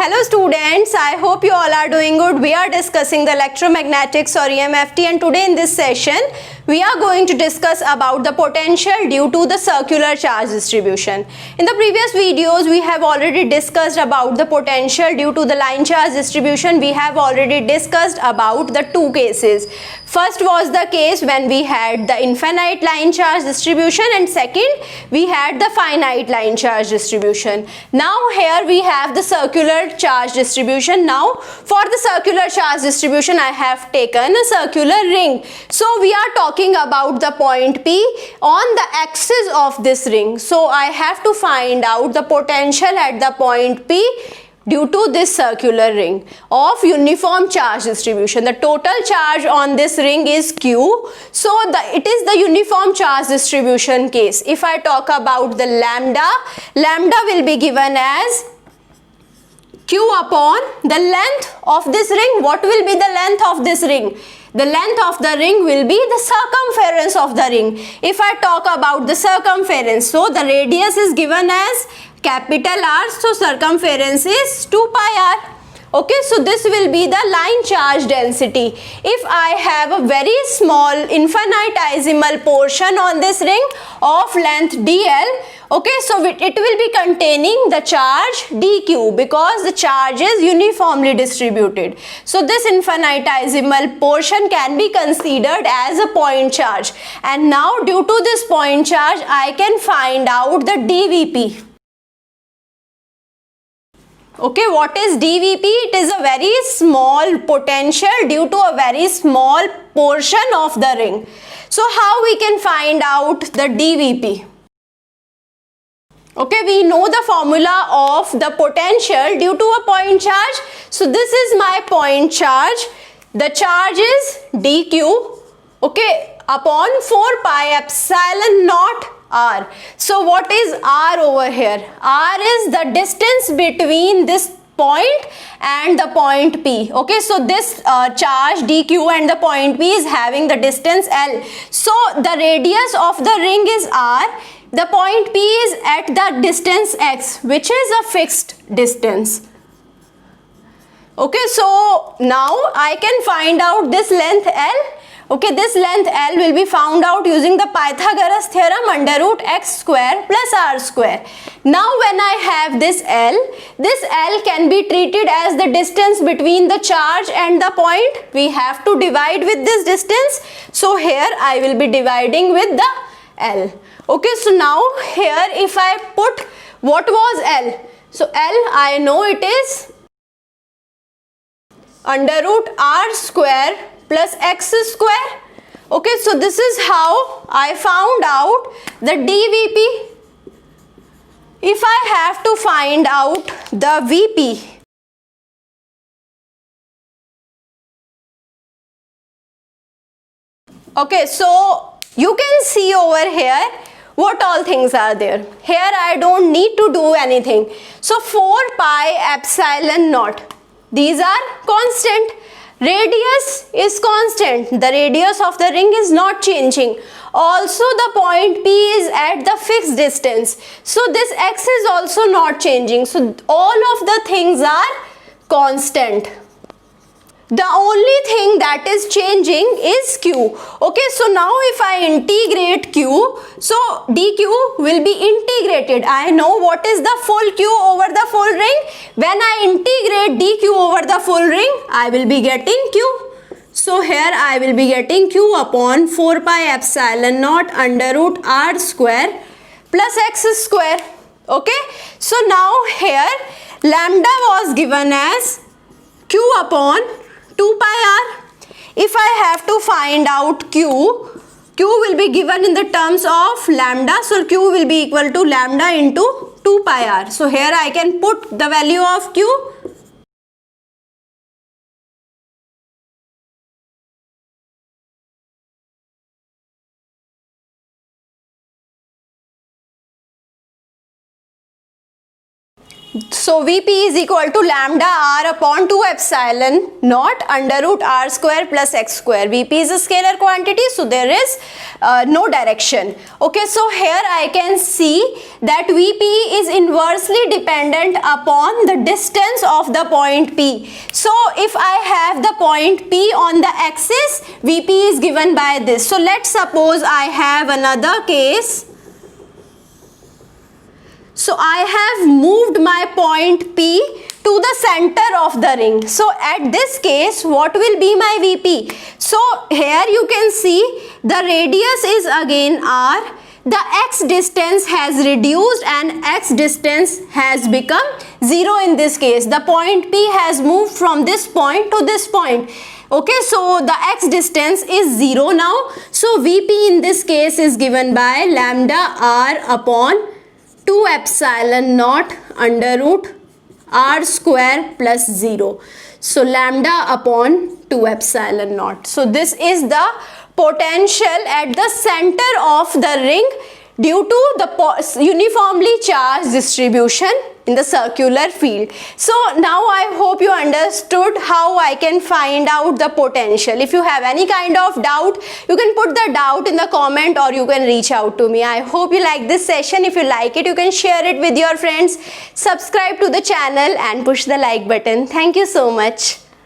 Hello students, I hope you all are doing good. We are discussing the electromagnetics or EMFT, and today in this session we are going to discuss about the potential due to the circular charge distribution. In the previous videos we have already discussed about the potential due to the line charge distribution. We have already discussed about the two cases. First was the case when we had the infinite line charge distribution, and second we had the finite line charge distribution. Now here we have the circular charge distribution. Now for the circular charge distribution I have taken a circular ring. So we are talking about the point P on the axis of this ring. So I have to find out the potential at the point P due to this circular ring of uniform charge distribution. The total charge on this ring is Q. So it is the uniform charge distribution case. If I talk about the lambda will be given as Q upon the length of this ring. What will be the length of this ring? The length of the ring will be the circumference of the ring. If I talk about the circumference, so the radius is given as capital R, so circumference is 2 pi r. Okay, so this will be the line charge density. If I have a very small infinitesimal portion on this ring of length dl, okay, so it will be containing the charge dq because the charge is uniformly distributed. So this infinitesimal portion can be considered as a point charge, and now due to this point charge I can find out the dVp. Okay, what is dVp? It is a very small potential due to a very small portion of the ring. So how we can find out the dVp? Okay, we know the formula of the potential due to a point charge. So this is my point charge. The charge is dq, okay, upon 4 pi epsilon naught r. So what is r over here? R is the distance between this point and the point P. Okay, so this charge dq and the point P is having the distance L. So the radius of the ring is r. The point P is at the distance x, which is a fixed distance. Okay, so now I can find out this length L. Okay, this length L will be found out using the Pythagoras theorem, under root x square plus r square. Now when I have this L can be treated as the distance between the charge and the point. We have to divide with this distance. So here I will be dividing with the L. Okay, so now here if I put what was L? So L, I know it is under root r square plus x square. Okay, so this is how I found out the dVp. If I have to find out the Vp, okay, so you can see over here what all things are there. Here I don't need to do anything. So 4 pi epsilon naught, these are constant. Radius is constant. The radius of the ring is not changing. Also the point P is at the fixed distance. So this x is also not changing. So all of the things are constant. The only thing that is changing is Q. Okay, so now if I integrate Q, so dQ will be integrated. I know what is the full Q over the full ring. When I integrate dQ over the full ring, I will be getting Q. So here I will be getting Q upon 4 pi epsilon naught under root r square plus x square. Okay, so now here lambda was given as Q upon 2 pi r. If I have to find out Q will be given in the terms of lambda. So Q will be equal to lambda into 2 pi r. So here I can put the value of Q. So Vp is equal to lambda r upon 2 epsilon naught under root r square plus x square. Vp is a scalar quantity, so there is no direction. Okay, so here I can see that Vp is inversely dependent upon the distance of the point P. So if I have the point P on the axis, Vp is given by this. So let's suppose I have another case. So I have moved my point P to the center of the ring. So at this case, what will be my Vp? So here you can see the radius is again r. The x distance has reduced and x distance has become 0 in this case. The point P has moved from this point to this point. Okay, so the x distance is 0 now. So Vp in this case is given by lambda r upon 2 epsilon naught under root r square plus 0. So lambda upon 2 epsilon naught. So this is the potential at the center of the ring due to the uniformly charged distribution in the circular field. So now I hope you understood how I can find out the potential. If you have any kind of doubt, you can put the doubt in the comment or you can reach out to me. I hope you like this session. If you like it, you can share it with your friends. Subscribe to the channel and push the like button. Thank you so much.